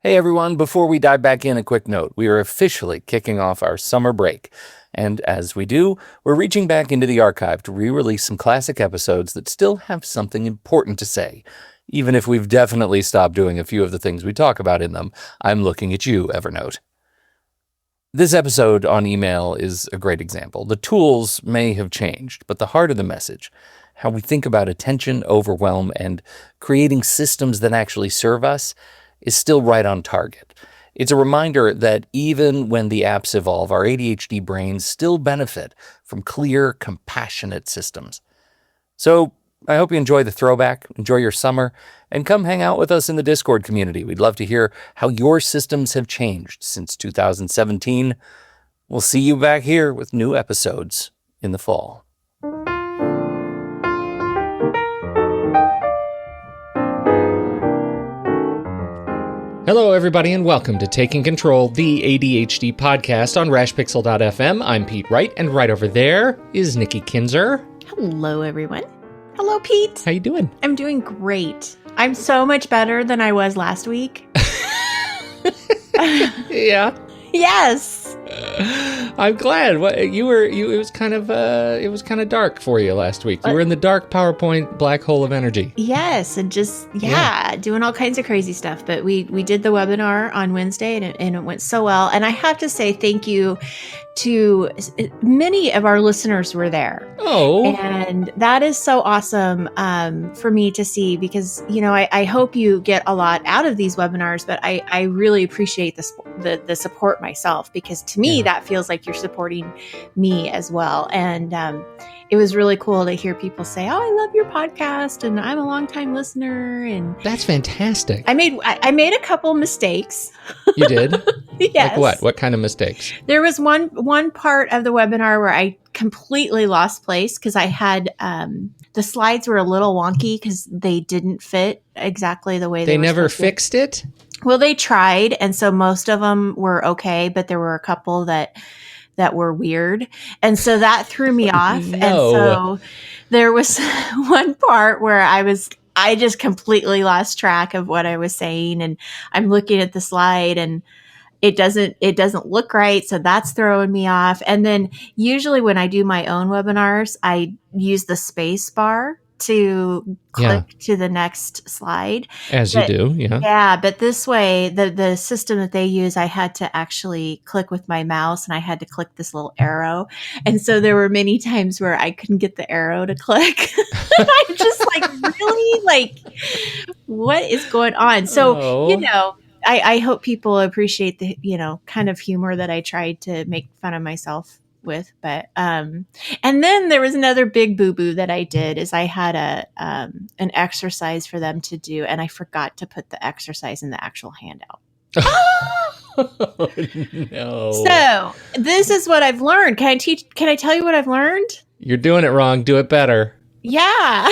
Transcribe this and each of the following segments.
Hey everyone, before we dive back in, a quick note. We are officially kicking off our summer break. And as we do, we're reaching back into the archive to re-release some classic episodes that still have something important to say. Even if we've definitely stopped doing a few of the things we talk about in them, I'm looking at you, Evernote. This episode on email is a great example. The tools may have changed, but the heart of the message, how we think about attention, overwhelm, and creating systems that actually serve us, is still right on target. It's a reminder that even when the apps evolve, our ADHD brains still benefit from clear, compassionate systems. So I hope you enjoy the throwback, enjoy your summer, and come hang out with us in the Discord community. We'd love to hear how your systems have changed since 2017. We'll see you back here with new episodes in the fall. Hello, everybody, and welcome to Taking Control, the ADHD podcast on rashpixel.fm. I'm Pete Wright, and right over there is Nikki Kinzer. Hello, everyone. Hello, Pete. How you doing? I'm doing great. I'm so much better than I was last week. Yeah. Yes. I'm glad. It was kind of dark for you last week. You were in the dark PowerPoint black hole of energy. Yes, and just doing all kinds of crazy stuff. But we did the webinar on Wednesday, and it went so well. And I have to say thank you to many of our listeners were there. Oh, and that is so awesome for me to see, because I hope you get a lot out of these webinars, but I really appreciate the support myself, because to me that feels like you're supporting me as well. And it was really cool to hear people say, "Oh, I love your podcast, and I'm a longtime listener." And that's fantastic. I made a couple mistakes. You did? Yes. Like what? What kind of mistakes? There was one part of the webinar where I completely lost place, because I had the slides were a little wonky because they didn't fit exactly the way they were never fixed it. Well, they tried, and so most of them were okay, but there were a couple that were weird, and so that threw me off. No. And so there was one part where I just completely lost track of what I was saying, and I'm looking at the slide and it doesn't look right. So that's throwing me off. And then usually when I do my own webinars, I use the space bar to click to the next slide. You do. Yeah. Yeah. But this way, the system that they use, I had to actually click with my mouse, and I had to click this little arrow. And so there were many times where I couldn't get the arrow to click. I'm just really what is going on? So, I hope people appreciate the, kind of humor that I tried to make fun of myself with. But, and then there was another big boo-boo that I did, is I had an exercise for them to do, and I forgot to put the exercise in the actual handout. Oh, no. So this is what I've learned. Can I tell you what I've learned? You're doing it wrong. Do it better. Yeah.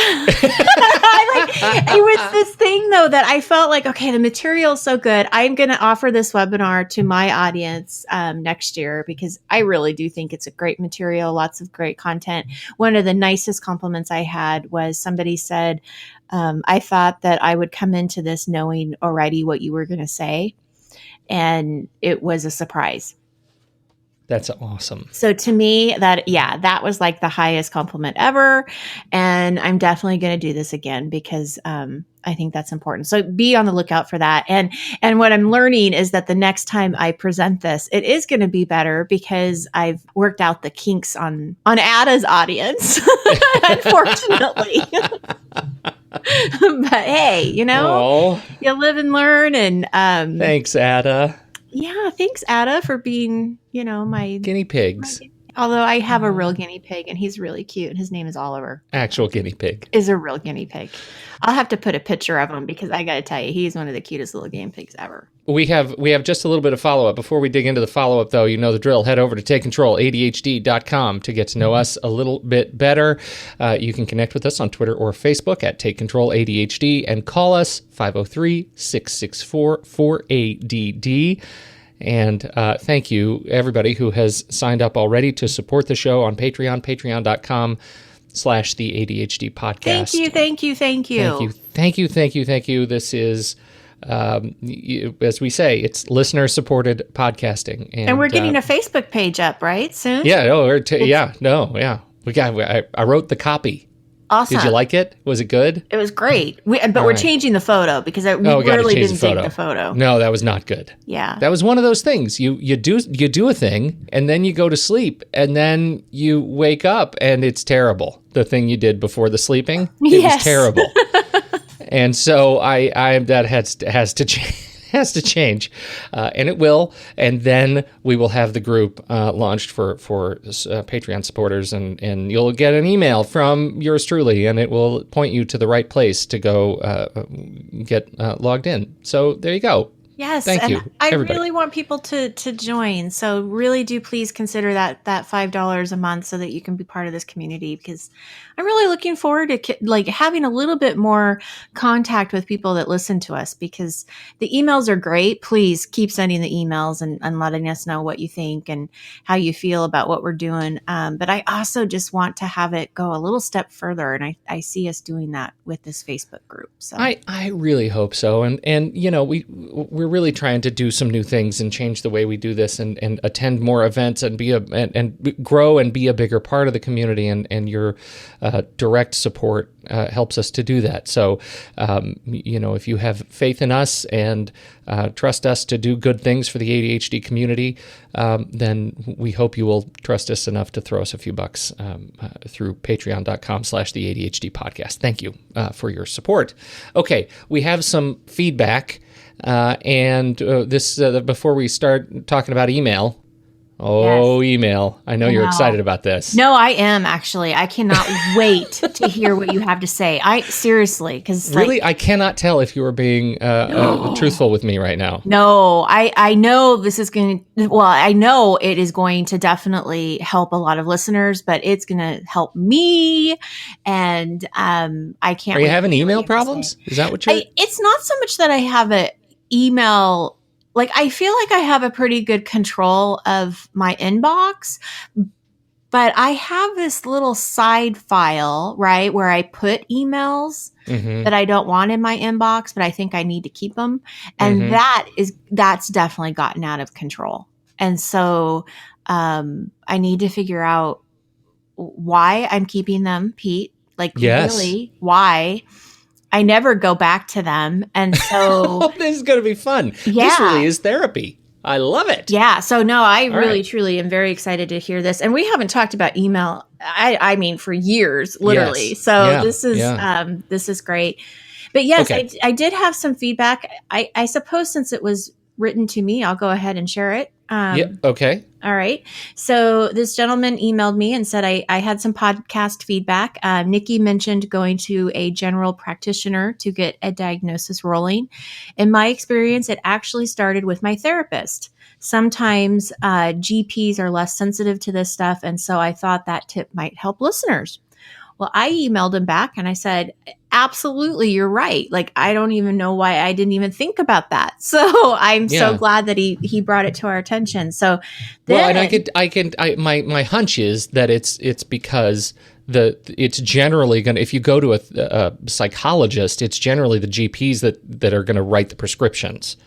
It was this thing though that I felt like, okay, the material is so good. I'm going to offer this webinar to my audience next year, because I really do think it's a great material, lots of great content. One of the nicest compliments I had was somebody said, I thought that I would come into this knowing already what you were going to say. And it was a surprise. That's awesome. So to me, that was like the highest compliment ever. And I'm definitely going to do this again, because I think that's important. So be on the lookout for that. And what I'm learning is that the next time I present this, it is going to be better, because I've worked out the kinks on ADDA's audience, unfortunately. But hey, you live and learn. And thanks, ADDA. Yeah, thanks, ADDA, for being, my guinea pigs. Although I have a real guinea pig, and he's really cute. His name is Oliver. Actual guinea pig. Is a real guinea pig. I'll have to put a picture of him, because I got to tell you, he's one of the cutest little guinea pigs ever. We have just a little bit of follow-up. Before we dig into the follow-up, though, you know the drill. Head over to TakeControlADHD.com to get to know us a little bit better. You can connect with us on Twitter or Facebook at TakeControlADHD, and call us 503-664-4ADD. And thank you, everybody who has signed up already to support the show on Patreon, patreon.com/the ADHD podcast. Thank you. Thank you. This is as we say, it's listener-supported podcasting. And we're getting a Facebook page up, right? Soon? Yeah. I wrote the copy. Awesome. Did you like it? Was it good? It was great. But we're changing the photo because we gotta really change didn't take the photo. No, that was not good. Yeah. That was one of those things. You do a thing and then you go to sleep and then you wake up and it's terrible. The thing you did before the sleeping, it was terrible. And so I that has to change. Has to change, and it will. And then we will have the group launched for Patreon supporters, and you'll get an email from yours truly, and it will point you to the right place to go get logged in. So there you go. Yes, Thank you, I everybody. really want people to join. So really do please consider that $5 a month so that you can be part of this community, because I'm really looking forward to having a little bit more contact with people that listen to us, because the emails are great. Please keep sending the emails and letting us know what you think and how you feel about what we're doing. But I also just want to have it go a little step further, and I see us doing that with this Facebook group. So I really hope so, and we're really trying to do some new things and change the way we do this, and attend more events and grow and be a bigger part of the community, and your direct support helps us to do that. So if you have faith in us and trust us to do good things for the ADHD community, then we hope you will trust us enough to throw us a few bucks through patreon.com/the ADHD podcast. Thank you for your support. Okay, we have some feedback. And before we start talking about email. Oh, yes. Email. I know you're excited about this. No, I am actually. I cannot wait to hear what you have to say. Seriously, because really, I cannot tell if you are being truthful with me right now. No, I know this is going to, I know it is going to definitely help a lot of listeners, but it's going to help me. And I can't. Are you having email problems? Is that what you're? It's not so much that I have an email. I feel like I have a pretty good control of my inbox, but I have this little side file, right, where I put emails that I don't want in my inbox, but I think I need to keep them. And that's definitely gotten out of control. And so I need to figure out why I'm keeping them, Pete. Really, why? I never go back to them. And so this is going to be fun. Yeah. This really is therapy. I love it. Yeah. So no, I really, truly am very excited to hear this. And we haven't talked about email, I mean, for years, literally. Yes. So this is great. But yes, okay. I did have some feedback. I suppose since it was written to me, I'll go ahead and share it. Okay. All right. So this gentleman emailed me and said I had some podcast feedback. Nikki mentioned going to a general practitioner to get a diagnosis rolling. In my experience, it actually started with my therapist. Sometimes GPs are less sensitive to this stuff, and so I thought that tip might help listeners. Well, I emailed him back and I said, absolutely, you're right. I don't even know why I didn't even think about that. So I'm so glad that he brought it to our attention. So then, and my hunch is that it's because it's generally going to, if you go to a psychologist, it's generally the GPs that are going to write the prescriptions.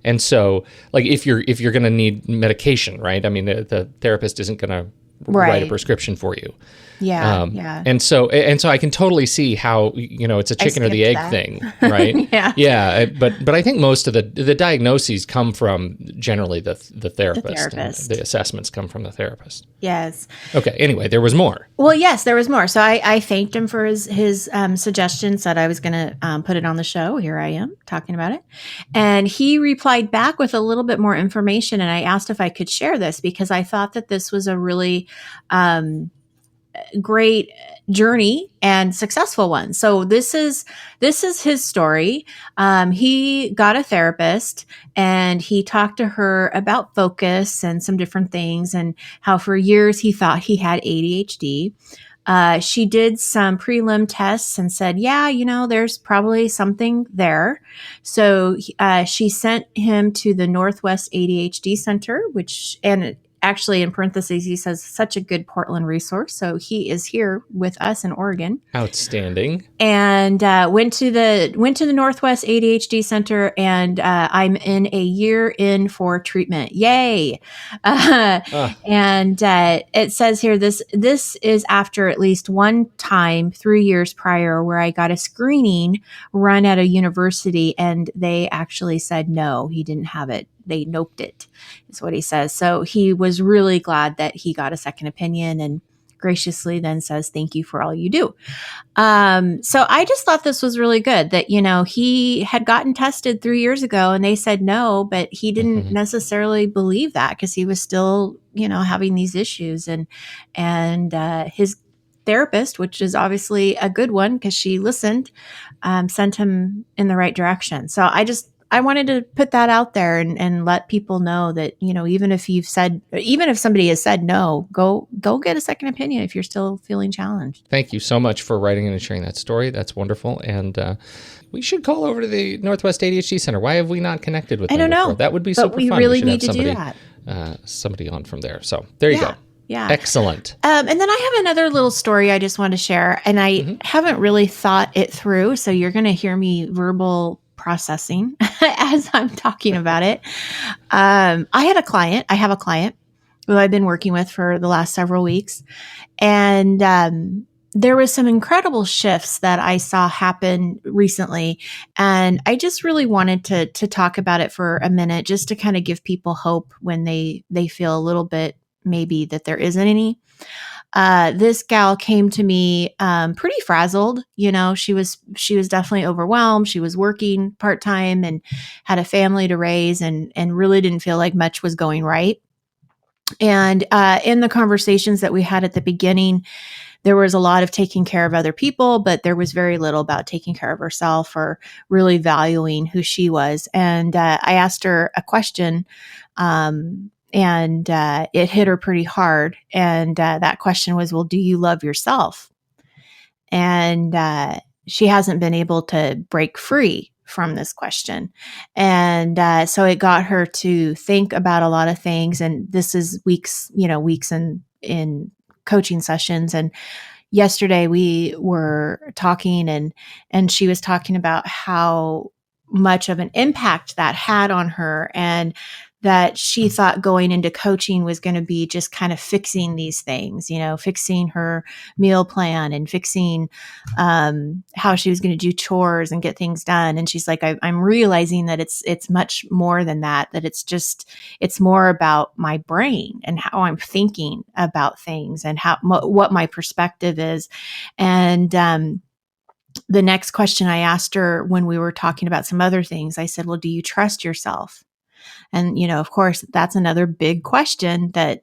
And so if you're going to need medication, right? I mean, the therapist isn't going to write a prescription for you. Yeah. And so I can totally see how, it's a chicken or the egg thing, right? Yeah. But I think most of the diagnoses come from generally the therapist. And the assessments come from the therapist. Yes. Okay. Anyway, there was more. Well, yes, there was more. So I thanked him for his suggestion, said I was going to put it on the show. Here I am talking about it. And he replied back with a little bit more information. And I asked if I could share this because I thought that this was a really great journey and successful one. So this is his story. He got a therapist and he talked to her about focus and some different things and how for years he thought he had ADHD. She did some prelim tests and said, there's probably something there. So she sent him to the Northwest ADHD Center, actually, in parentheses, he says, such a good Portland resource. So he is here with us in Oregon. Outstanding. And went to the Northwest ADHD Center, and I'm in a year in for treatment. Yay! And it says here this is after at least one time 3 years prior where I got a screening run at a university, and they actually said no, he didn't have it. They noped it, is what he says. So he was really glad that he got a second opinion, and graciously then says, thank you for all you do. So I just thought this was really good that, he had gotten tested 3 years ago and they said no, but he didn't necessarily believe that because he was still, having these issues, and his therapist, which is obviously a good one because she listened, sent him in the right direction. So I wanted to put that out there and let people know that, even if somebody has said no, go get a second opinion if you're still feeling challenged. Thank you so much for writing in and sharing that story. That's wonderful. And we should call over to the Northwest ADHD Center. Why have we not connected with them? I don't know. Before? That would be but super we fun. really should need have to do that. Somebody on from there. So there you go. Yeah. Excellent. And then I have another little story I just want to share, and I haven't really thought it through. So you're going to hear me verbal processing as I'm talking about it. I have a client who I've been working with for the last several weeks. And there was some incredible shifts that I saw happen recently. And I just really wanted to talk about it for a minute, just to kind of give people hope when they feel a little bit maybe that there isn't any. This gal came to me pretty frazzled. She was definitely overwhelmed. She was working part-time and had a family to raise, and really didn't feel like much was going right. And in the conversations that we had at the beginning, there was a lot of taking care of other people, but there was very little about taking care of herself or really valuing who she was. And I asked her a question, and it hit her pretty hard. And that question was, well, do you love yourself? And she hasn't been able to break free from this question. And so it got her to think about a lot of things. And this is weeks in coaching sessions. And yesterday we were talking, and she was talking about how much of an impact that had on her, and that she thought going into coaching was going to be just kind of fixing these things, fixing her meal plan and fixing how she was going to do chores and get things done. And she's like, I'm realizing that it's much more than that it's more about my brain and how I'm thinking about things and what my perspective is. And the next question I asked her when we were talking about some other things, I said, well, do you trust yourself? And, of course, that's another big question that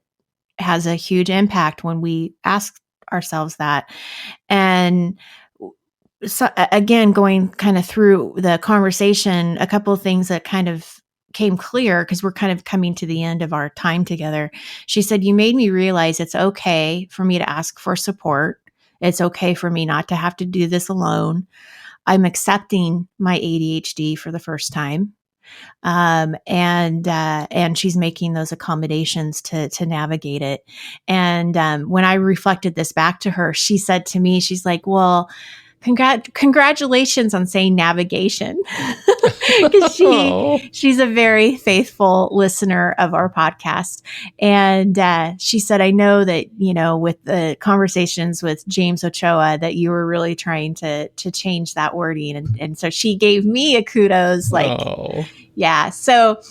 has a huge impact when we ask ourselves that. And so, again, going kind of through the conversation, a couple of things that kind of came clear because we're kind of coming to the end of our time together. She said, you made me realize it's okay for me to ask for support. It's okay for me not to have to do this alone. I'm accepting my ADHD for the first time. And she's making those accommodations to navigate it. And when I reflected this back to her, she said to me, she's like, well, congratulations on saying navigation. Because she's a very faithful listener of our podcast. And she said, I know that, with the conversations with James Ochoa, that you were really trying to change that wording. And so she gave me a kudos, yeah. So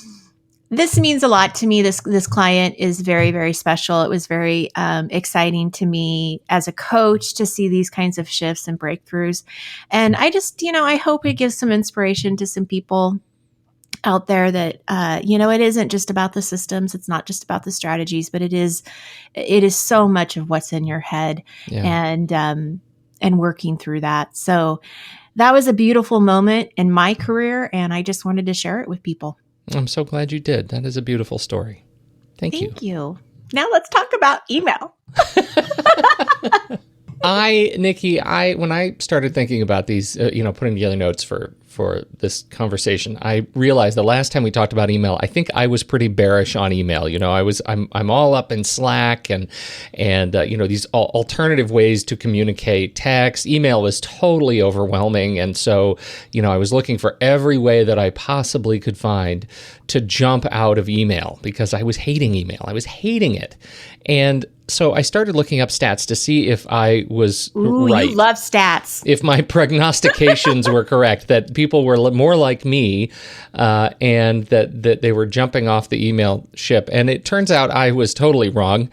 this means a lot to me. This client is very, very special. It was very exciting to me as a coach to see these kinds of shifts and breakthroughs. And I just, I hope it gives some inspiration to some people out there that, it isn't just about the systems. It's not just about the strategies, but it is so much of what's in your head and working through that. So that was a beautiful moment in my career, and I just wanted to share it with people. I'm so glad you did. That is a beautiful story. Thank you. Now let's talk about email. Nikki, when I started thinking about these, putting together notes for for this conversation. I realized the last time we talked about email, I think I was pretty bearish on email. I'm all up in Slack and these alternative ways to communicate. Text, email was totally overwhelming, and so I was looking for every way that I possibly could find to jump out of email because I was hating email. I was hating it, and so I started looking up stats to see if I was right. You love stats. If my prognostications were correct, that people were more like me, and that they were jumping off the email ship. And it turns out I was totally wrong.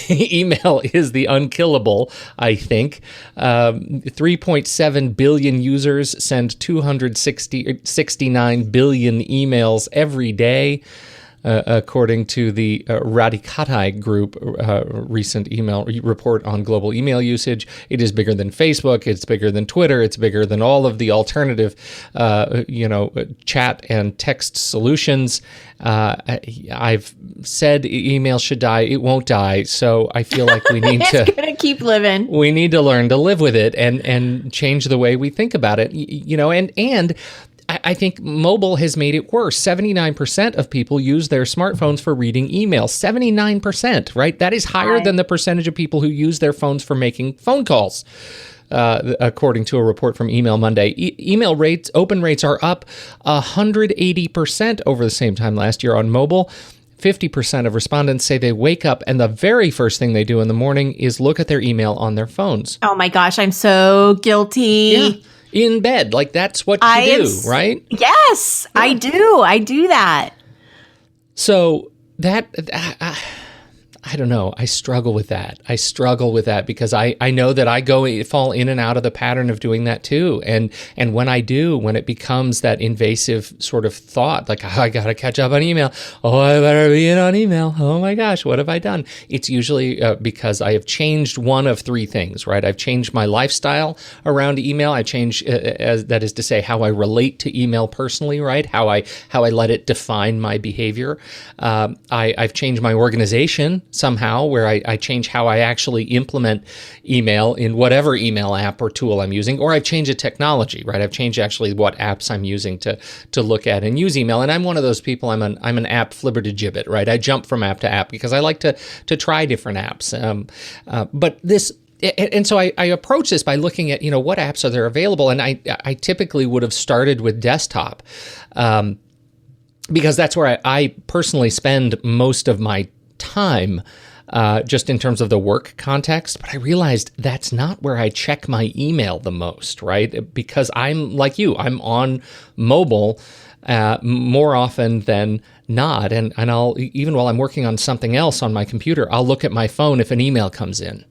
Email is the unkillable, I think. 3.7 billion users send 269 billion emails every day. According to the Radikatai Group recent email report on global email usage. It is bigger than Facebook. It's bigger than Twitter. It's bigger than all of the alternative, chat and text solutions. I've said email should die. It won't die. So I feel like we need it's gonna keep living. We need to learn to live with it and change the way we think about it. And I think mobile has made it worse. 79% of people use their smartphones for reading emails. 79%, right? That is higher than the percentage of people who use their phones for making phone calls, according to a report from Email Monday. Email rates, open rates are up 180% over the same time last year on mobile. 50% of respondents say they wake up and the very first thing they do in the morning is look at their email on their phones. Oh my gosh, I'm so guilty. Yeah. In bed, like that's what you do, right? Yes, yeah. I do. I do that. So that I don't know. I struggle with that. Because I know that I fall in and out of the pattern of doing that too. And when I do, when it becomes that invasive sort of thought, like, oh, I got to catch up on email. Oh, I better be in on email. Oh my gosh, what have I done? It's usually because I have changed one of three things, right? I've changed my lifestyle around email. I changed, that is to say, how I relate to email personally, right? How I let it define my behavior. I've changed my organization somehow, where I change how I actually implement email in whatever email app or tool I'm using, or I've changed the technology, right? I've changed actually what apps I'm using to look at and use email. And I'm one of those people, I'm an app flibbertigibbet, right? I jump from app to app because I like to try different apps. And so I approach this by looking at, what apps are there available. And I typically would have started with desktop, because that's where I personally spend most of my time, just in terms of the work context. But I realized that's not where I check my email the most, right? Because I'm like you, I'm on mobile more often than not. And I'll, even while I'm working on something else on my computer, I'll look at my phone if an email comes in.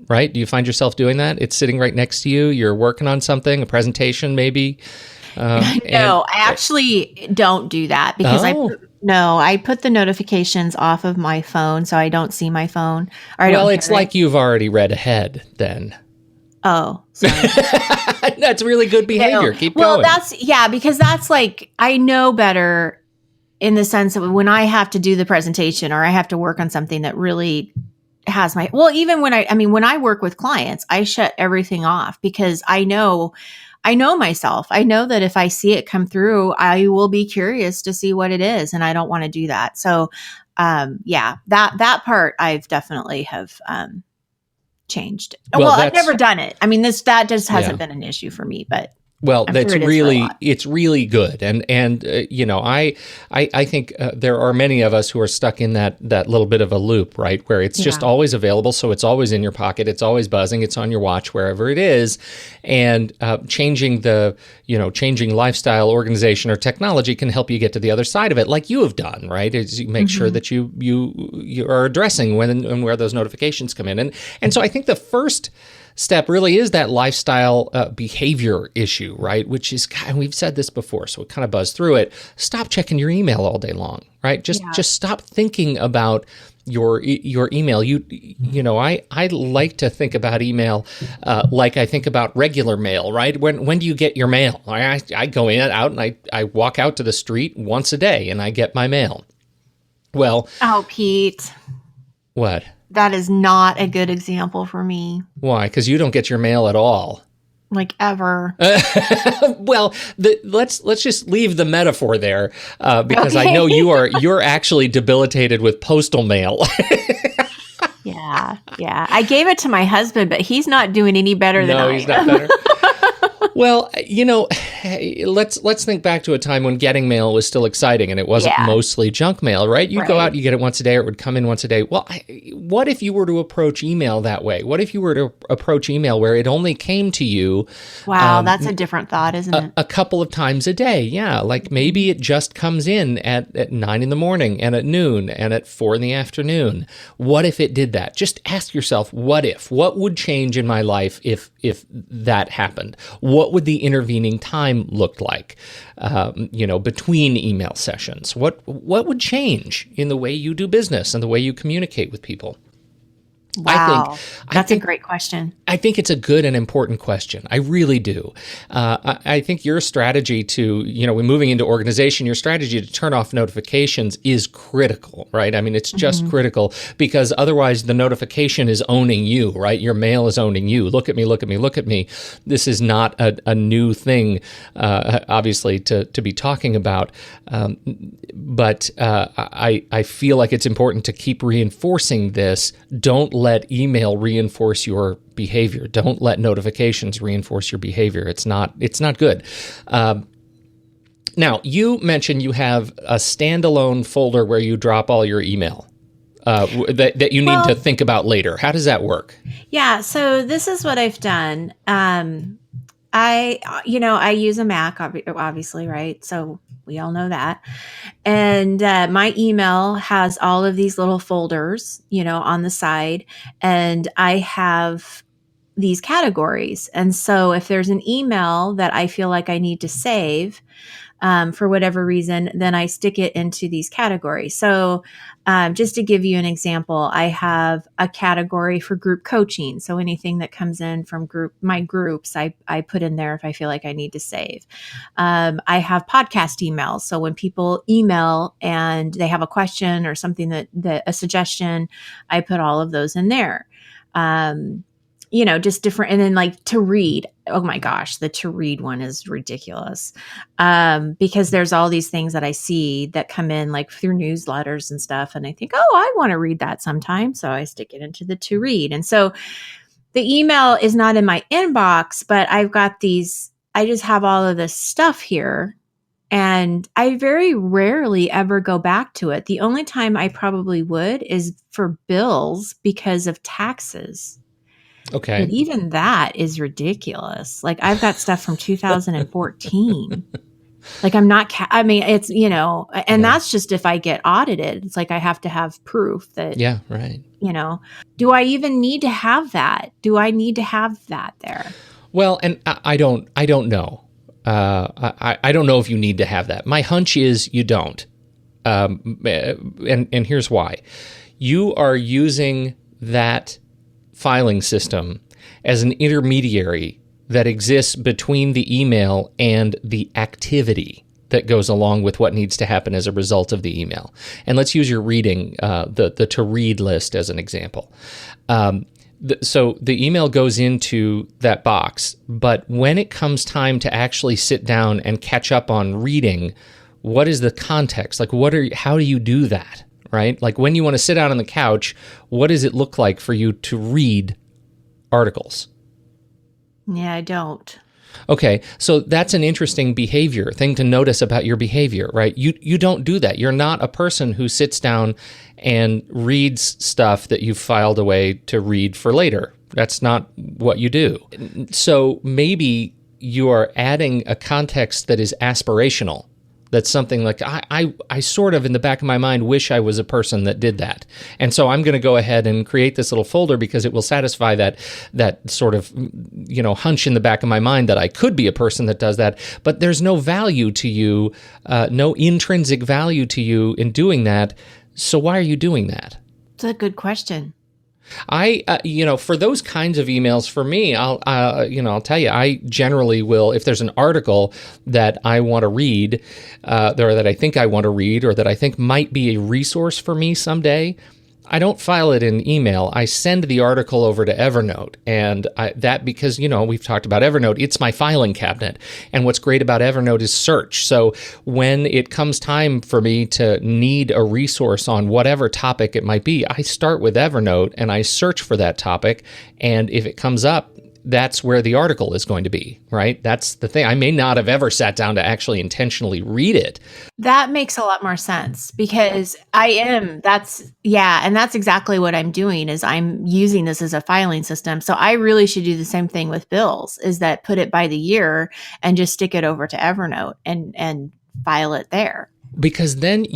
Right? Do you find yourself doing that? It's sitting right next to you. You're working on something, a presentation maybe. No, I actually don't do that because I put the notifications off of my phone so I don't see my phone. Or it's like you've already read ahead then. Oh, sorry. That's really good behavior. Keep going. Well, because that's like, I know better in the sense that when I have to do the presentation or I have to work on something that really has even when I work with clients, I shut everything off because I know myself. I know that if I see it come through, I will be curious to see what it is. And I don't want to do that. So, that part I've definitely have, changed. Well, I've never done it. I mean, that just hasn't been an issue for me, but well, it's really good. And I think there are many of us who are stuck in that little bit of a loop, right? Where it's just always available. So it's always in your pocket. It's always buzzing. It's on your watch, wherever it is. And changing lifestyle, organization, or technology can help you get to the other side of it, like you have done, right? Is you make sure that you are addressing when and where those notifications come in. And so I think the first step really is that lifestyle behavior issue, right? Which is, and we've said this before, so we kind of buzz through it. Stop checking your email all day long, right? Just stop thinking about your email. I like to think about email like I think about regular mail, right? When do you get your mail? I go out and I walk out to the street once a day and I get my mail. Well, oh, Pete, what? That is not a good example for me. Why? Because you don't get your mail at all. Like ever. Well, let's just leave the metaphor there because I Okay. know you're actually debilitated with postal mail. Yeah. I gave it to my husband, but he's not doing any better than No, I he's am. not better. Well, let's think back to a time when getting mail was still exciting and it wasn't Yeah. mostly junk mail, right? You go Right. out, you get it once a day, or it would come in once a day. Well, what if you were to approach email that way? What if you were to approach email where it only came to you Wow, that's a different thought, isn't it? a couple of times a day? Yeah, like maybe it just comes in at 9 in the morning and at noon and at 4 in the afternoon. What if it did that? Just ask yourself, what would change in my life if that happened? What would the intervening time look like, between email sessions? What would change in the way you do business and the way you communicate with people? Wow. That's a think- great question. I think it's a good and important question. I really do. I think your strategy to, when moving into organization, your strategy to turn off notifications is critical, right? I mean, it's just critical because otherwise the notification is owning you, right? Your mail is owning you. Look at me, look at me, look at me. This is not a new thing, obviously, to be talking about. But I feel like it's important to keep reinforcing this. Don't let email reinforce your behavior. Don't let notifications reinforce your behavior. It's not good. Now, you mentioned you have a standalone folder where you drop all your email that you need to think about later. How does that work? Yeah, so this is what I've done. I use a Mac, obviously, right? So we all know that. And my email has all of these little folders, on the side. And I have these categories. And so if there's an email that I feel like I need to save, for whatever reason, then I stick it into these categories. So just to give you an example, I have a category for group coaching. So anything that comes in from my groups, I put in there if I feel like I need to save. I have podcast emails. So when people email and they have a question or something that a suggestion, I put all of those in there. Just different. And then like to read. Oh my gosh, the to read one is ridiculous. Because there's all these things that I see that come in like through newsletters and stuff. And I think, oh, I want to read that sometime. So I stick it into the to read. And so the email is not in my inbox, but I've got I just have all of this stuff here. And I very rarely ever go back to it. The only time I probably would is for bills because of taxes. Okay. But even that is ridiculous. Like I've got stuff from 2014. Like I'm not, it's, and that's just if I get audited. It's like I have to have proof that, Yeah, right. Do I even need to have that? Do I need to have that there? Well, and I don't know. I don't know if you need to have that. My hunch is you don't. And here's why. You are using that filing system as an intermediary that exists between the email and the activity that goes along with what needs to happen as a result of the email. And let's use your reading, the to read list as an example. So the email goes into that box, but when it comes time to actually sit down and catch up on reading, what is the context? Like, how do you do that? Right? Like when you want to sit down on the couch, what does it look like for you to read articles? Yeah, I don't. Okay, so that's an interesting thing to notice about your behavior, right? You don't do that. You're not a person who sits down and reads stuff that you've filed away to read for later. That's not what you do. So maybe you are adding a context that is aspirational. That's something like I sort of in the back of my mind wish I was a person that did that. And so I'm going to go ahead and create this little folder because it will satisfy that sort of, hunch in the back of my mind that I could be a person that does that. But there's no value to you, no intrinsic value to you in doing that. So why are you doing that? It's a good question. For those kinds of emails, for me, I'll tell you, I generally will, if there's an article that I want to read, or that I think I want to read, or that I think might be a resource for me someday, I don't file it in email. I send the article over to Evernote. And because, we've talked about Evernote, it's my filing cabinet. And what's great about Evernote is search. So when it comes time for me to need a resource on whatever topic it might be, I start with Evernote and I search for that topic. And if it comes up, that's where the article is going to be, right? That's the thing. I may not have ever sat down to actually intentionally read it. That makes a lot more sense because and that's exactly what I'm doing is I'm using this as a filing system. So I really should do the same thing with bills, is that put it by the year and just stick it over to Evernote and file it there. Because then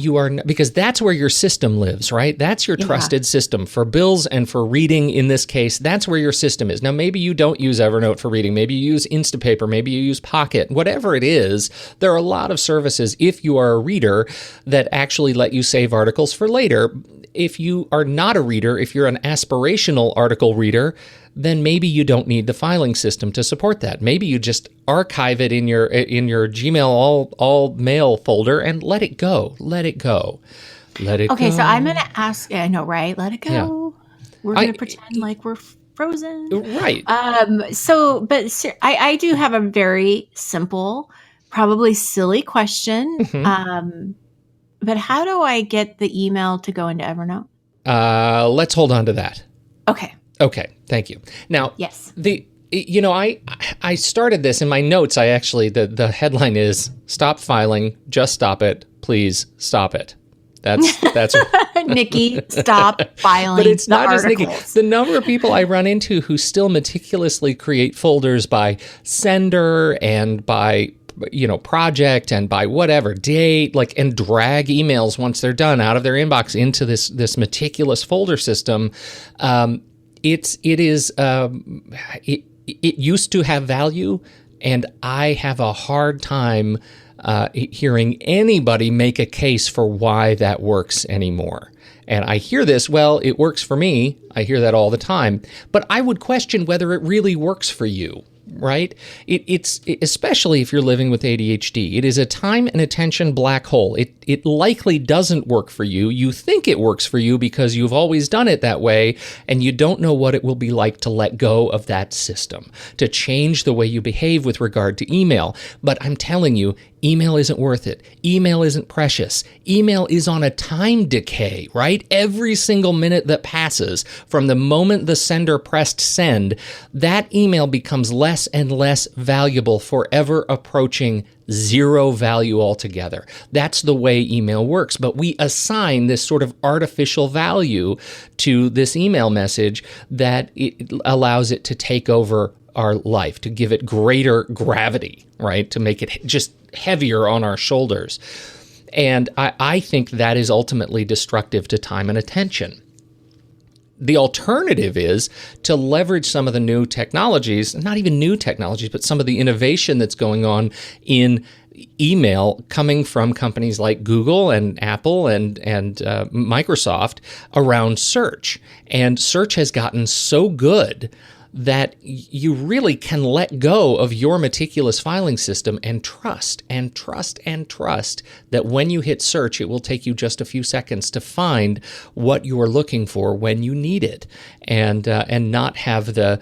because that's where your system lives, right? That's your trusted system for bills and for reading in this case. That's where your system is. Now, maybe you don't use Evernote for reading. Maybe you use Instapaper. Maybe you use Pocket. Whatever it is, there are a lot of services, if you are a reader, that actually let you save articles for later. If you are not a reader, if you're an aspirational article reader, then maybe you don't need the filing system to support that. Maybe you just archive it in your Gmail all mail folder and let it go. Let it go. Let it go. Okay, so I'm going to ask, I know, right? Let it go. Yeah. We're going to pretend like we're frozen. Right. I do have a very simple, probably silly question. Mm-hmm. But how do I get the email to go into Evernote? Let's hold on to that. Okay, thank you. Now, yes. I started this in my notes. The headline is "Stop filing, just stop it, please stop it." That's Nikki, stop filing. But it's not articles. just Nikki. The number of people I run into who still meticulously create folders by sender and by project and by whatever date, and drag emails once they're done out of their inbox into this meticulous folder system. It used to have value, and I have a hard time hearing anybody make a case for why that works anymore. And I hear this, well, it works for me. I hear that all the time. But I would question whether it really works for you. Right? It's especially if you're living with ADHD. It is a time and attention black hole. It likely doesn't work for you. You think it works for you because you've always done it that way, and you don't know what it will be like to let go of that system, to change the way you behave with regard to email. But I'm telling you, email isn't worth it. Email isn't precious. Email is on a time decay, right? Every single minute that passes from the moment the sender pressed send, that email becomes less and less valuable, forever approaching zero value altogether. That's the way email works. But we assign this sort of artificial value to this email message that it allows it to take over our life, to give it greater gravity, right? To make it just heavier on our shoulders. And I think that is ultimately destructive to time and attention. The alternative is to leverage some of the new technologies, not even new technologies, but some of the innovation that's going on in email coming from companies like Google and Apple and Microsoft around search. And search has gotten so good that you really can let go of your meticulous filing system and trust that when you hit search, it will take you just a few seconds to find what you are looking for when you need it, and not have the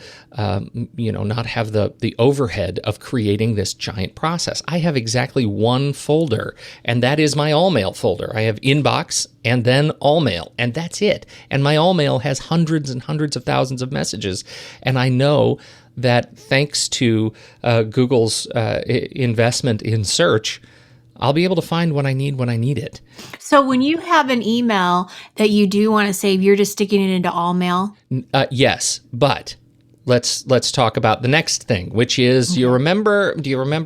overhead of creating this giant process. I have exactly one folder, and that is my all mail folder. I have inbox and then all mail, and that's it. And my all mail has hundreds and hundreds of thousands of messages, and I know that thanks to Google's investment in search, I'll be able to find what I need when I need it. So when you have an email that you do want to save, you're just sticking it into all mail? Yes, but let's talk about the next thing, which is, do you remember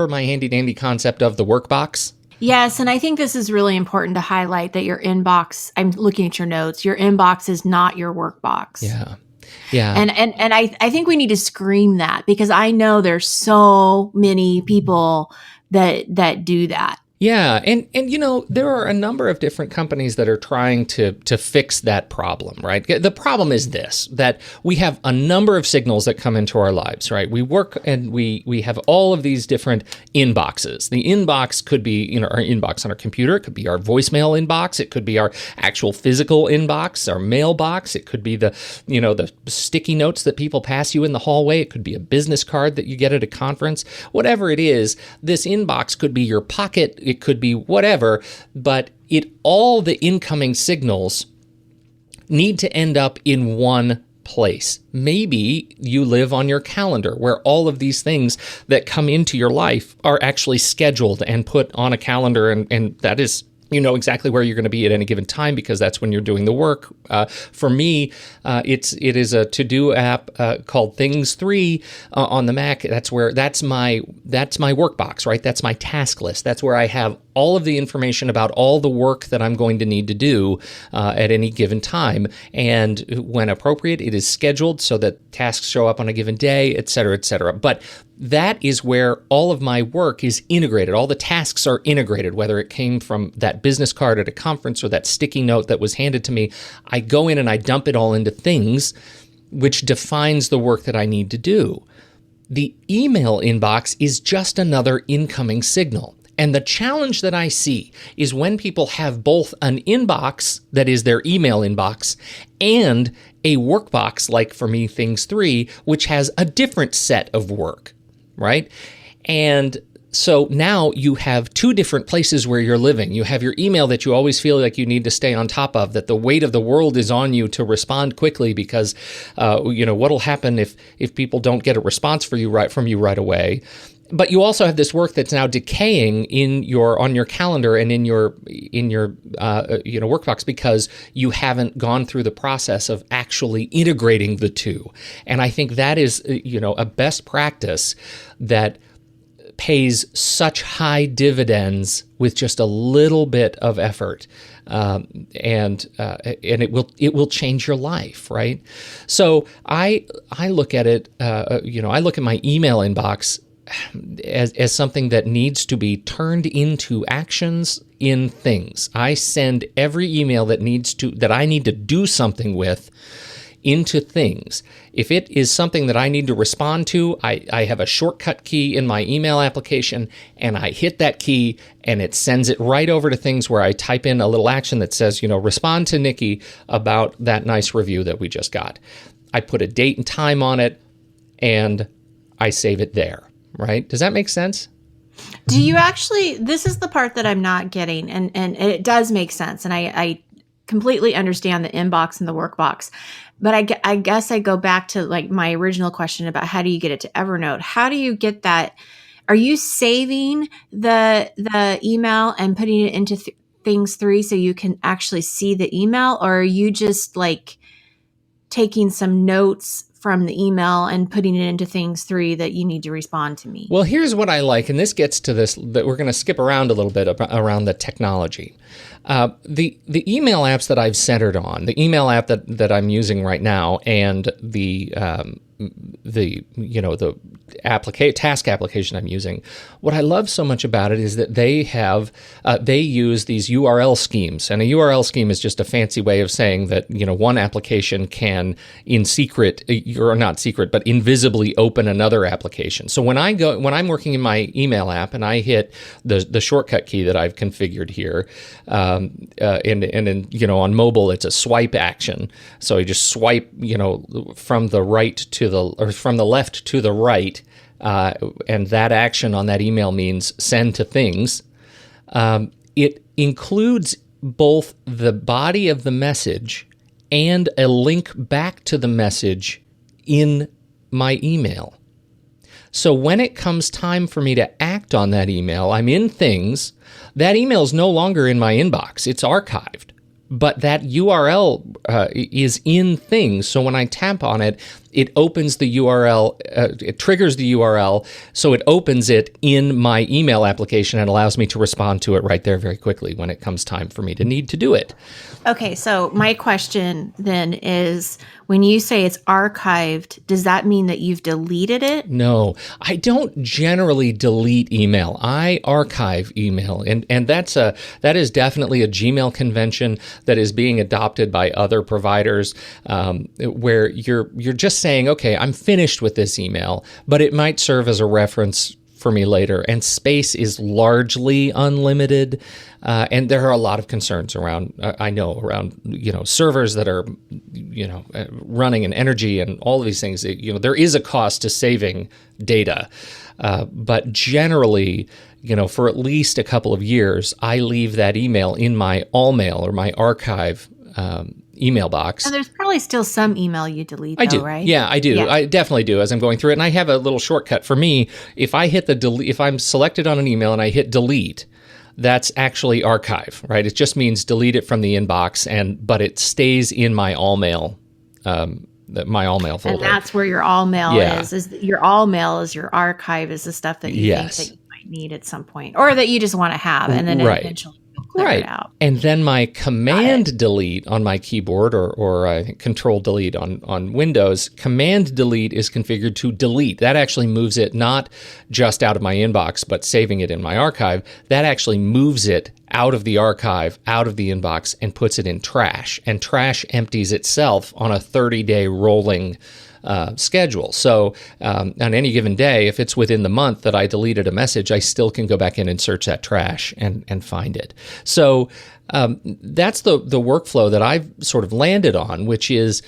my handy dandy concept of the Workbox? Yes, and I think this is really important to highlight that your inbox, I'm looking at your notes, your inbox is not your Workbox. Yeah. And I think we need to scream that, because I know there's so many people that do that. Yeah, and there are a number of different companies that are trying to fix that problem, right? The problem is this, that we have a number of signals that come into our lives, right? We work and we have all of these different inboxes. The inbox could be, our inbox on our computer, it could be our voicemail inbox, it could be our actual physical inbox, our mailbox, it could be the sticky notes that people pass you in the hallway, it could be a business card that you get at a conference. Whatever it is, this inbox could be your pocket, it could be whatever, but all the incoming signals need to end up in one place. Maybe you live on your calendar where all of these things that come into your life are actually scheduled and put on a calendar, and that is, exactly where you're going to be at any given time because that's when you're doing the work. For me, it is a to-do app called Things 3 on the Mac. That's my Workbox, right? That's my task list. That's where I have all of the information about all the work that I'm going to need to do at any given time. And when appropriate, it is scheduled so that tasks show up on a given day, et cetera, et cetera. But that is where all of my work is integrated. All the tasks are integrated, whether it came from that business card at a conference or that sticky note that was handed to me. I go in and I dump it all into Things, which defines the work that I need to do. The email inbox is just another incoming signal. And the challenge that I see is when people have both an inbox, that is their email inbox, and a workbox, like for me, Things 3, which has a different set of work, right? And so now you have two different places where you're living. You have your email that you always feel like you need to stay on top of, that the weight of the world is on you to respond quickly because, what'll happen if people don't get a response from you right away. But you also have this work that's now decaying on your calendar and in your Workbox because you haven't gone through the process of actually integrating the two. And I think that is a best practice that pays such high dividends with just a little bit of effort, and it will change your life, right? So I look at it, I look at my email inbox as something that needs to be turned into actions in Things. I send every email that I need to do something with into Things. If it is something that I need to respond to, I have a shortcut key in my email application, and I hit that key, and it sends it right over to Things where I type in a little action that says, respond to Nikki about that nice review that we just got. I put a date and time on it, and I save it there. Right? Does that make sense? Do you actually, this is the part that I'm not getting, and it does make sense. And I completely understand the inbox and the workbox, but I guess I go back to like my original question about how do you get it to Evernote? How do you get that? Are you saving the email and putting it into Things 3 so you can actually see the email? Or are you just like taking some notes from the email and putting it into Things 3 that you need to respond to me? Well, here's what I like, and this gets to this, that we're going to skip around a little bit around the technology. The email apps that I've centered on, the email app that I'm using right now, and the task application I'm using, what I love so much about it is that they use these URL schemes, and a URL scheme is just a fancy way of saying that one application can but invisibly open another application. So when I'm working in my email app and I hit the shortcut key that I've configured here, and on mobile it's a swipe action. So you just swipe from the left to the right, and that action on that email means send to Things. It includes both the body of the message and a link back to the message in my email. So when it comes time for me to act on that email, I'm in Things. That email is no longer in my inbox. It's archived. But that URL is in Things. So when I tap on it, it opens the URL, it triggers the URL, so it opens it in my email application and allows me to respond to it right there very quickly when it comes time for me to need to do it. Okay, so my question then is, when you say it's archived, does that mean that you've deleted it? No, I don't generally delete email. I archive email, and that is definitely a Gmail convention that is being adopted by other providers, where you're just saying, okay, I'm finished with this email, but it might serve as a reference for me later. And space is largely unlimited, and there are a lot of concerns around. Around servers that are running and energy and all of these things. There is a cost to saving data, but generally, for at least a couple of years, I leave that email in my all mail or my archive email box. And there's probably still some email you delete, I do. right? Yeah, I do. Yeah. I definitely do as I'm going through it. And I have a little shortcut for me. If I hit the delete, if I'm selected on an email and I hit delete, that's actually archive, right? It just means delete it from the inbox, but it stays in my all mail, folder. And that's where your all mail is your all mail is your archive, is the stuff that you think that you might need at some point, or that you just want to have, and then eventually clear it out. And then my command delete on my keyboard, or I think control delete on Windows, command delete is configured to delete. That actually moves it not just out of my inbox, but saving it in my archive. That actually moves it out of the archive, out of the inbox, and puts it in trash. And trash empties itself on a 30-day rolling schedule. So on any given day, if it's within the month that I deleted a message, I still can go back in and search that trash and find it. So that's the workflow that I've sort of landed on, which is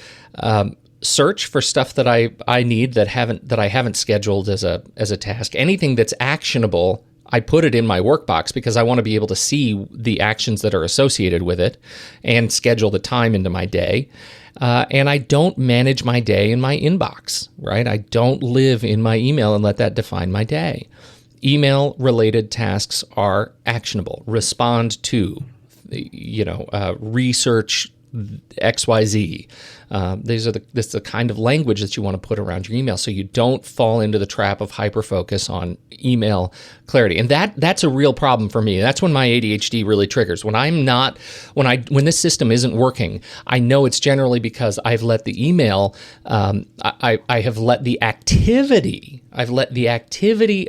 search for stuff that I need that I haven't scheduled as a task. Anything that's actionable, I put it in my Workbox because I want to be able to see the actions that are associated with it and schedule the time into my day. And I don't manage my day in my inbox, right? I don't live in my email and let that define my day. Email-related tasks are actionable. Respond to, research XYZ. This is the kind of language that you want to put around your email so you don't fall into the trap of hyper-focus on email clarity. And that's a real problem for me. That's when my ADHD really triggers. When this system isn't working, I know it's generally because I've let the email, I've let the activity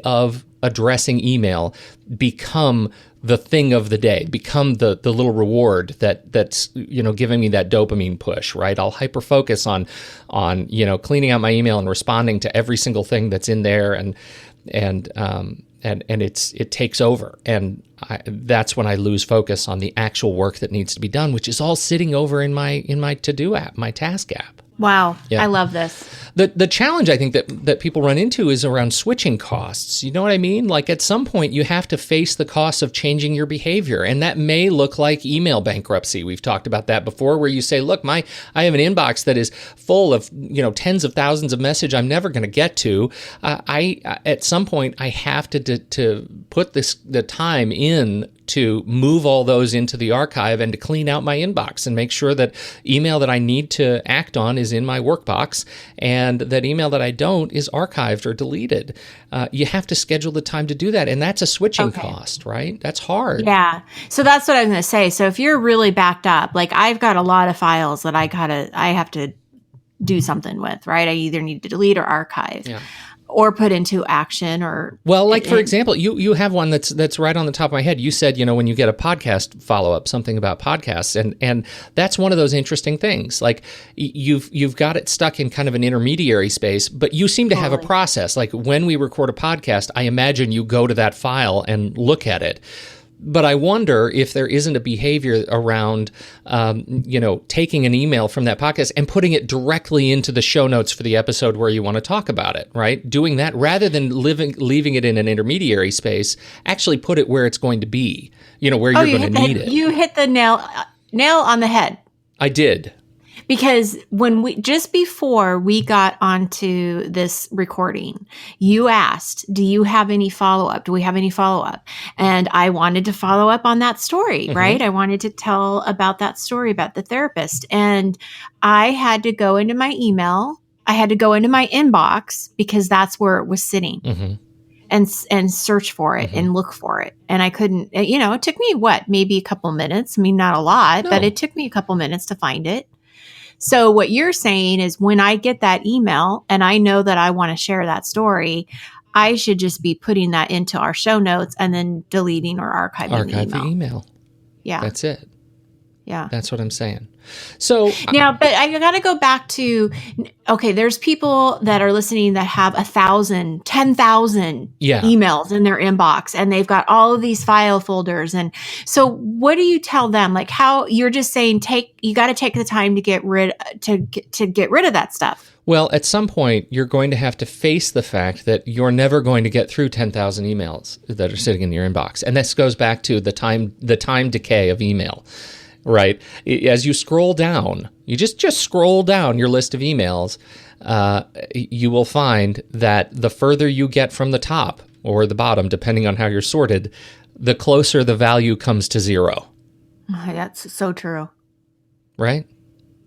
of addressing email become the thing of the day, become the little reward that's giving me that dopamine push, right? I'll hyper focus on cleaning out my email and responding to every single thing that's in there, and it takes over, and that's when I lose focus on the actual work that needs to be done, which is all sitting over in my to-do app, my task app. Wow. Yeah. I love this. The challenge I think that people run into is around switching costs. You know what I mean? Like at some point you have to face the costs of changing your behavior. And that may look like email bankruptcy. We've talked about that before, where you say, look, I have an inbox that is full of, tens of thousands of messages I'm never going to get to. At some point I have to put the time in to move all those into the archive and to clean out my inbox and make sure that email that I need to act on is in my Workbox and that email that I don't is archived or deleted. You have to schedule the time to do that, and that's a switching cost, right? That's hard. Yeah. So that's what I'm going to say. So if you're really backed up, like I've got a lot of files that I have to do something with, right? I either need to delete or archive. Yeah. Or put into action, or for example, you have one that's right on the top of my head. You said, when you get a podcast follow-up, something about podcasts, and that's one of those interesting things. Like you've got it stuck in kind of an intermediary space, but you seem to have a process. Like when we record a podcast, I imagine you go to that file and look at it. But I wonder if there isn't a behavior around, taking an email from that podcast and putting it directly into the show notes for the episode where you want to talk about it, right? Doing that rather than leaving it in an intermediary space, actually put it where it's going to be, where you're going to need it. You hit the nail on the head. I did. Because just before we got onto this recording, you asked, do you have any follow-up? Do we have any follow-up? And I wanted to follow up on that story, right? I wanted to tell about that story about the therapist. And I had to go into my email. I had to go into my inbox because that's where it was sitting. Mm-hmm. And search for it and look for it. And I couldn't, it took me maybe a couple minutes. I mean, not a lot, but it took me a couple minutes to find it. So what you're saying is when I get that email and I know that I want to share that story, I should just be putting that into our show notes and then deleting or archiving the email. Yeah. That's it. Yeah. That's what I'm saying. So now, but I got to go back to, okay, there's people that are listening that have 1,000, 10,000 emails in their inbox, and they've got all of these file folders. And so what do you tell them? Like how you're just saying, you got to take the time to get rid of that stuff. Well, at some point, you're going to have to face the fact that you're never going to get through 10,000 emails that are sitting in your inbox. And this goes back to the time decay of email. Right. As you scroll down, you just scroll down your list of emails, you will find that the further you get from the top or the bottom, depending on how you're sorted, the closer the value comes to zero. Oh, that's so true. Right?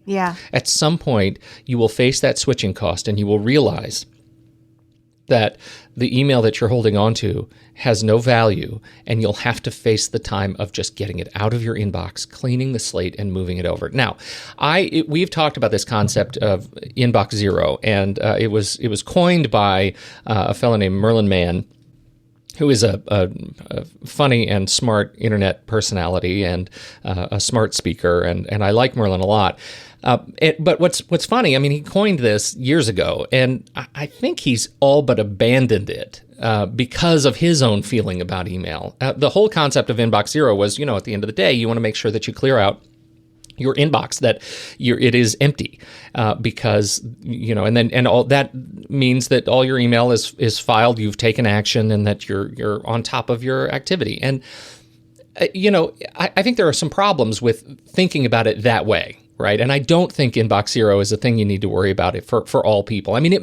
Yeah. At some point, you will face that switching cost and you will realize that the email that you're holding on to has no value, and you'll have to face the time of just getting it out of your inbox, cleaning the slate, and moving it over. Now, we've talked about this concept of inbox zero, and it was coined by a fellow named Merlin Mann, who is a funny and smart internet personality and a smart speaker, and I like Merlin a lot. But what's funny, I mean, he coined this years ago, and I think he's all but abandoned it because of his own feeling about email. The whole concept of inbox zero was, at the end of the day, you want to make sure that you clear out your inbox, that it is empty, because and all that means that all your email is filed, you've taken action, and that you're on top of your activity. And I think there are some problems with thinking about it that way. Right. And I don't think inbox zero is a thing you need to worry about it for all people. I mean, you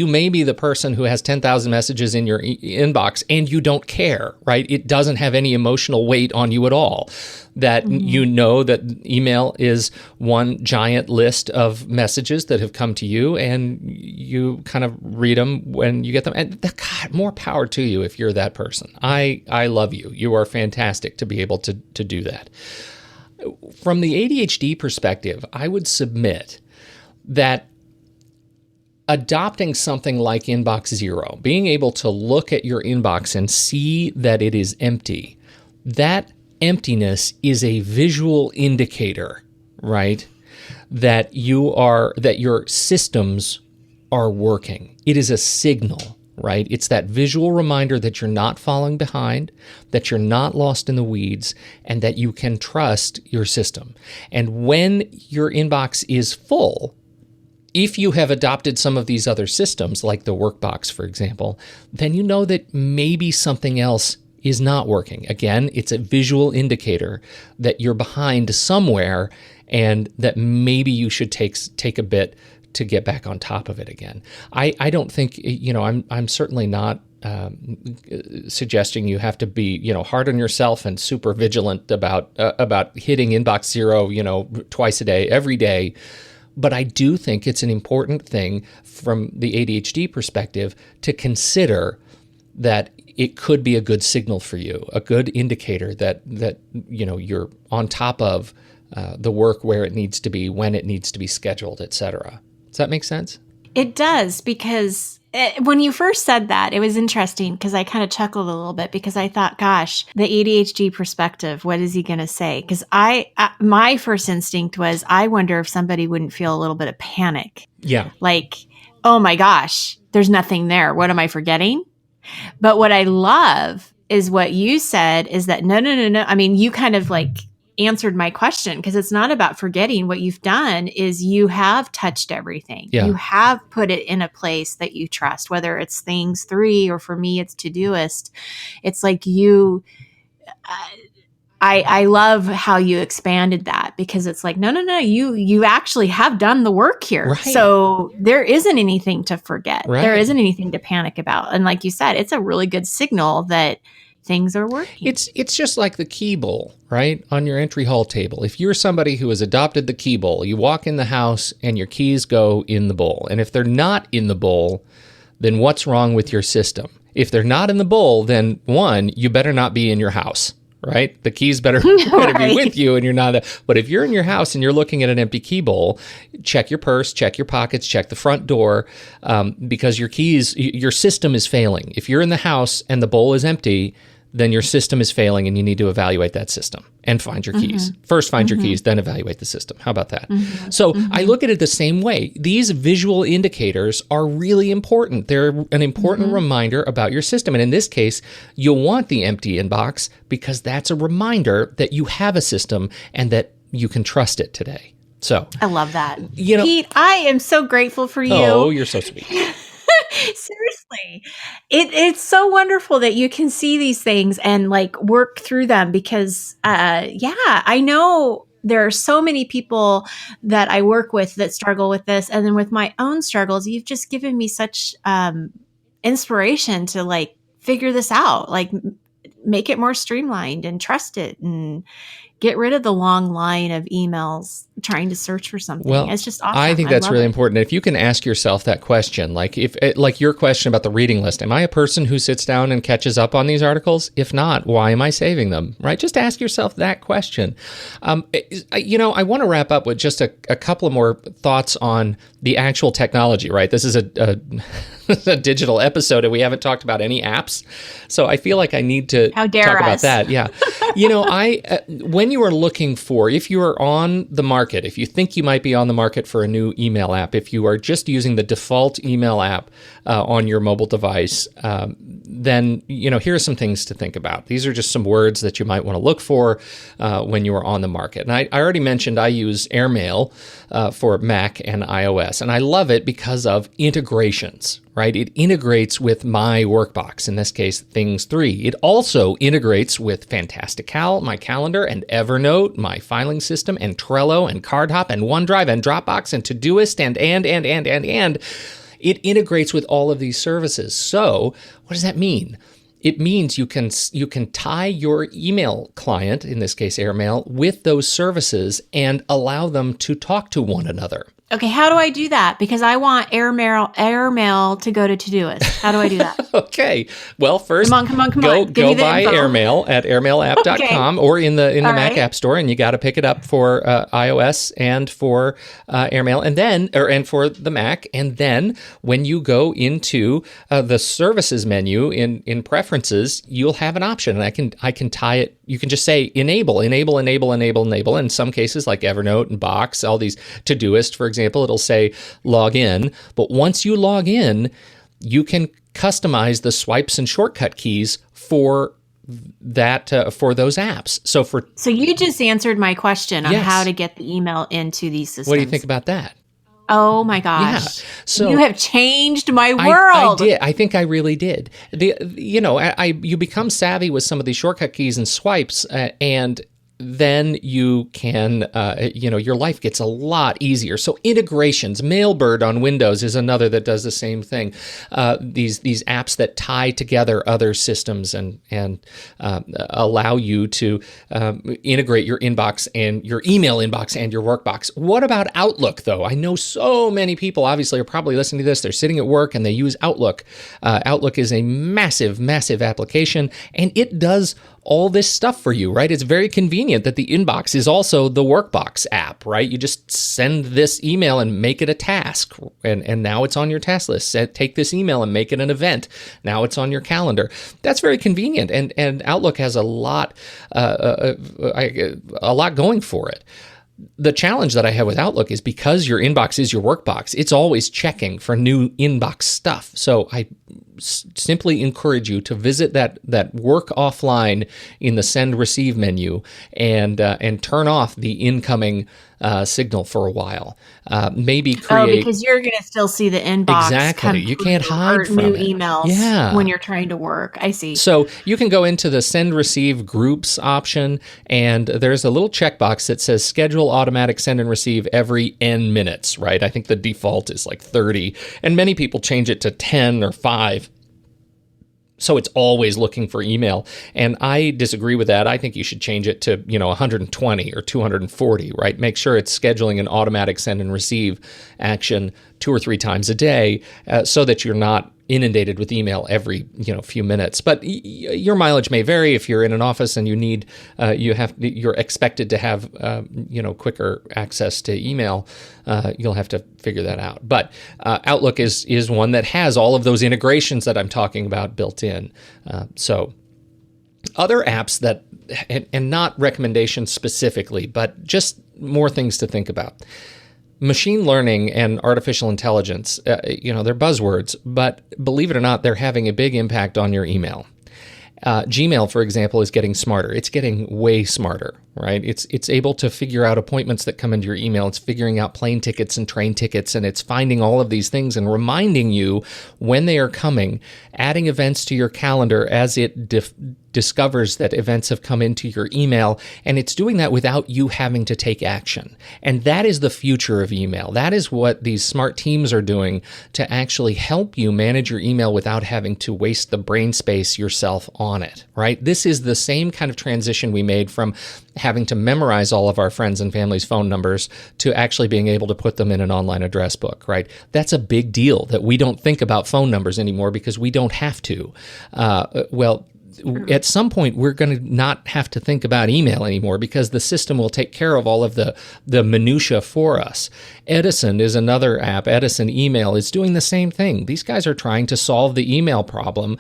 may be the person who has 10,000 messages in your inbox and you don't care. Right. It doesn't have any emotional weight on you at all. That that email is one giant list of messages that have come to you, and you kind of read them when you get them. And God, more power to you if you're that person. I love you. You are fantastic to be able to do that. From the ADHD perspective, I would submit that adopting something like inbox zero, being able to look at your inbox and see that it is empty, that emptiness is a visual indicator, right? That your systems are working. It is a signal. Right? It's that visual reminder that you're not falling behind, that you're not lost in the weeds, and that you can trust your system. And when your inbox is full, if you have adopted some of these other systems, like the Workbox, for example, then you know that maybe something else is not working. Again, it's a visual indicator that you're behind somewhere and that maybe you should take a bit to get back on top of it again. I don't think, I'm certainly not suggesting you have to be, hard on yourself and super vigilant about hitting inbox zero, twice a day, every day. But I do think it's an important thing from the ADHD perspective to consider that it could be a good signal for you, a good indicator that you're on top of the work where it needs to be, when it needs to be scheduled, et cetera. Does that make sense? It does, because when you first said that, it was interesting because I kind of chuckled a little bit because I thought, gosh, the ADHD perspective, what is he going to say? Because my first instinct was, I wonder if somebody wouldn't feel a little bit of panic. Yeah. Like, oh my gosh, there's nothing there. What am I forgetting? But what I love is what you said is that no. I mean, you kind of like answered my question, because it's not about forgetting. What you've done is you have touched everything. Yeah. You have put it in a place that you trust, whether it's things 3 or for me, it's Todoist. It's like you, I love how you expanded that, because it's like, no, you actually have done the work here. Right. So there isn't anything to forget. Right. There isn't anything to panic about. And like you said, it's a really good signal that things are working. It's just like the key bowl, right? On your entry hall table. If you're somebody who has adopted the key bowl, you walk in the house and your keys go in the bowl. And if they're not in the bowl, then what's wrong with your system? If they're not in the bowl, then one, you better not be in your house, right? The keys better be with you and you're not. But if you're in your house and you're looking at an empty key bowl, check your purse, check your pockets, check the front door, because your system is failing. If you're in the house and the bowl is empty, then your system is failing and you need to evaluate that system and find your keys. First find your keys, then evaluate the system. How about that? So I look at it the same way. These visual indicators are really important. They're an important reminder about your system. And in this case, you'll want the empty inbox because that's a reminder that you have a system and that you can trust it today. So I love that. Pete, I am so grateful for you. Oh, you're so sweet. Seriously, it's so wonderful that you can see these things and like work through them because, I know there are so many people that I work with that struggle with this. And then with my own struggles, you've just given me such inspiration to like figure this out, like make it more streamlined and trust it and get rid of the long line of emails trying to search for something. Well, it's just awesome. I think that's really important. If you can ask yourself that question, like your question about the reading list, am I a person who sits down and catches up on these articles? If not, why am I saving them? Right? Just ask yourself that question. I want to wrap up with just a couple of more thoughts on the actual technology, right? This is a digital episode and we haven't talked about any apps. So I feel like I need to talk about that. Yeah. When you are looking for, if you are on the market, if you think you might be on the market for a new email app, if you are just using the default email app on your mobile device, then, here are some things to think about. These are just some words that you might want to look for when you are on the market. And I already mentioned I use AirMail for Mac and iOS, and I love it because of integrations. Right? It integrates with my Workbox, in this case, Things 3. It also integrates with Fantastical, my calendar, and Evernote, my filing system, and Trello, and CardHop, and OneDrive, and Dropbox, and Todoist, and. It integrates with all of these services. So what does that mean? It means you can tie your email client, in this case AirMail, with those services and allow them to talk to one another. Okay, how do I do that? Because I want AirMail to go to Todoist. How do I do that? Okay. Well, first, come on. Go buy AirMail at airmailapp.com or in the Mac App Store, and you got to pick it up for iOS and for AirMail, and for the Mac. And then when you go into the services menu in preferences, you'll have an option, and I can tie it. You can just say enable. In some cases, like Evernote and Box, all these Todoist, for example, it'll say log in. But once you log in, you can customize the swipes and shortcut keys for that for those apps. So you just answered my question on how to get the email into these systems. What do you think about that? Oh my gosh. Yeah. So you have changed my world. I did. I think I really did. You become savvy with some of these shortcut keys and swipes, and then you can, your life gets a lot easier. So integrations, Mailbird on Windows is another that does the same thing. These apps that tie together other systems and allow you to integrate your inbox and your email inbox and your Workbox. What about Outlook, though? I know so many people obviously are probably listening to this. They're sitting at work and they use Outlook. Outlook is a massive, massive application, and it does all this stuff for you, right? It's very convenient that the inbox is also the Workbox app, right? You just send this email and make it a task, and now it's on your task list. Take this email and make it an event. Now it's on your calendar. That's very convenient, and Outlook has a lot going for it. The challenge that I have with Outlook is because your inbox is your Workbox, it's always checking for new inbox stuff. So I simply encourage you to visit that work offline in the send receive menu and turn off the incoming signal for a while. Maybe create... because you're going to still see the inbox. Exactly. You can't hide from new it. emails when you're trying to work. I see. So you can go into the send receive groups option, and there's a little checkbox that says schedule automatic send and receive every n minutes, right? I think the default is like 30, and many people change it to 10 or 5. So it's always looking for email. And I disagree with that. I think you should change it to, 120 or 240, right? Make sure it's scheduling an automatic send and receive action 2 or 3 times a day, so that you're not inundated with email every few minutes. But your mileage may vary. If you're in an office and you need you're expected to have quicker access to email, you'll have to figure that out. But Outlook is one that has all of those integrations that I'm talking about built in. So other apps that, and not recommendations specifically, but just more things to think about. Machine learning and artificial intelligence, they're buzzwords, but believe it or not, they're having a big impact on your email. Gmail, for example, is getting smarter. It's getting way smarter, right? It's able to figure out appointments that come into your email. It's figuring out plane tickets and train tickets, and it's finding all of these things and reminding you when they are coming, adding events to your calendar as it discovers that events have come into your email, and it's doing that without you having to take action. And that is the future of email. That is what these smart teams are doing to actually help you manage your email without having to waste the brain space yourself on it, right? This is the same kind of transition we made from having to memorize all of our friends and family's phone numbers to actually being able to put them in an online address book, right? That's a big deal that we don't think about phone numbers anymore because we don't have to. At some point, we're going to not have to think about email anymore because the system will take care of all of the minutia for us. Edison is another app. Edison Email is doing the same thing. These guys are trying to solve the email problem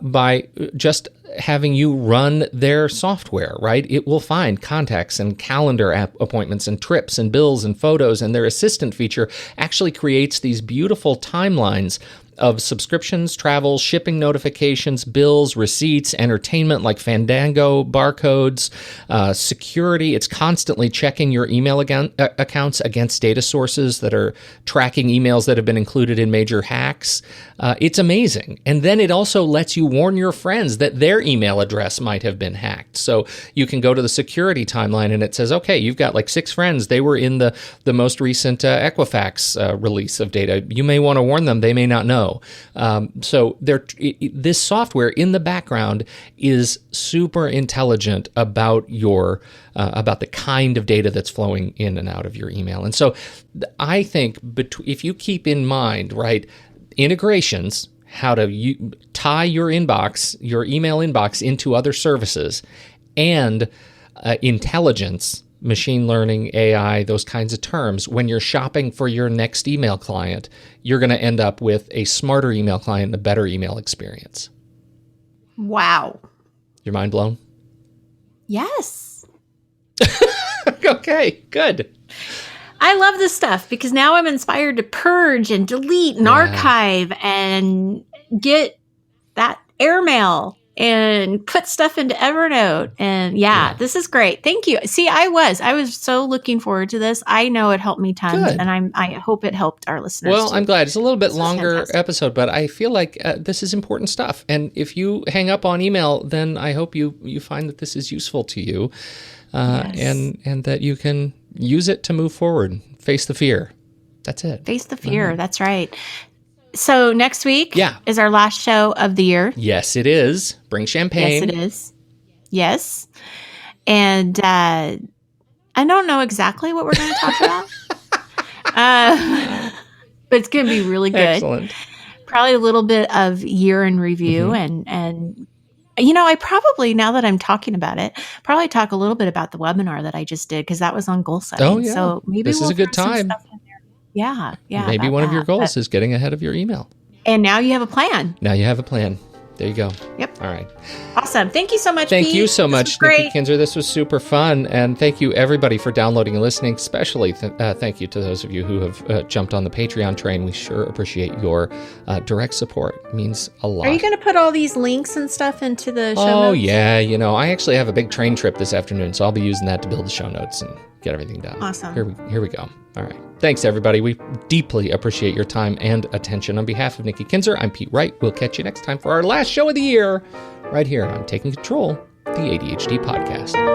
by just having you run their software, right? It will find contacts and calendar appointments and trips and bills and photos, and their assistant feature actually creates these beautiful timelines of subscriptions, travel, shipping notifications, bills, receipts, entertainment like Fandango, barcodes, security. It's constantly checking your email accounts against data sources that are tracking emails that have been included in major hacks. It's amazing. And then it also lets you warn your friends that their email address might have been hacked. So you can go to the security timeline and it says, okay, you've got like 6 friends. They were in the most recent Equifax release of data. You may want to warn them. They may not know. So this software in the background is super intelligent about about the kind of data that's flowing in and out of your email. And so I think if you keep in mind, right, integrations, how to tie your email inbox into other services, and intelligence, machine learning, AI, those kinds of terms, when you're shopping for your next email client, you're going to end up with a smarter email client and a better email experience. Wow. Your mind blown? Yes. Okay, good. I love this stuff because now I'm inspired to purge and delete and archive and get that airmail and put stuff into Evernote. And this is great. Thank you. See, I was so looking forward to this. I know it helped me tons. Good. And I hope it helped our listeners. Well, too. I'm glad. It's a little bit This longer episode, but I feel like this is important stuff. And if you hang up on email, then I hope you find that this is useful to you, and that you can use it to move forward. Face the fear. That's it. Face the fear. That's right. So next week Yeah. is our last show of the year. Yes, it is. Bring champagne. Yes, it is. Yes. And I don't know exactly what we're going to talk about. But it's going to be really good. Excellent. Probably a little bit of year in review. And I probably, now that I'm talking about it, probably talk a little bit about the webinar that I just did because that was on goal setting. Oh, yeah. So maybe This is a good throw some time. stuff in there. Yeah. Maybe one of your goals is getting ahead of your email. And now you have a plan. Now you have a plan. There you go. Yep. All right. Awesome. Thank you so much, Thank Pete. you so This much, was great. Nikki Kinzer. This was super fun. And thank you, everybody, for downloading and listening. Especially thank you to those of you who have jumped on the Patreon train. We sure appreciate your direct support. It means a lot. Are you going to put all these links and stuff into the show Oh, notes? yeah. I actually have a big train trip this afternoon, so I'll be using that to build the show notes and get everything done. Awesome. Here we go. All right. Thanks, everybody. We deeply appreciate your time and attention. On behalf of Nikki Kinzer, I'm Pete Wright. We'll catch you next time for our last show of the year, right here on Taking Control, the ADHD Podcast.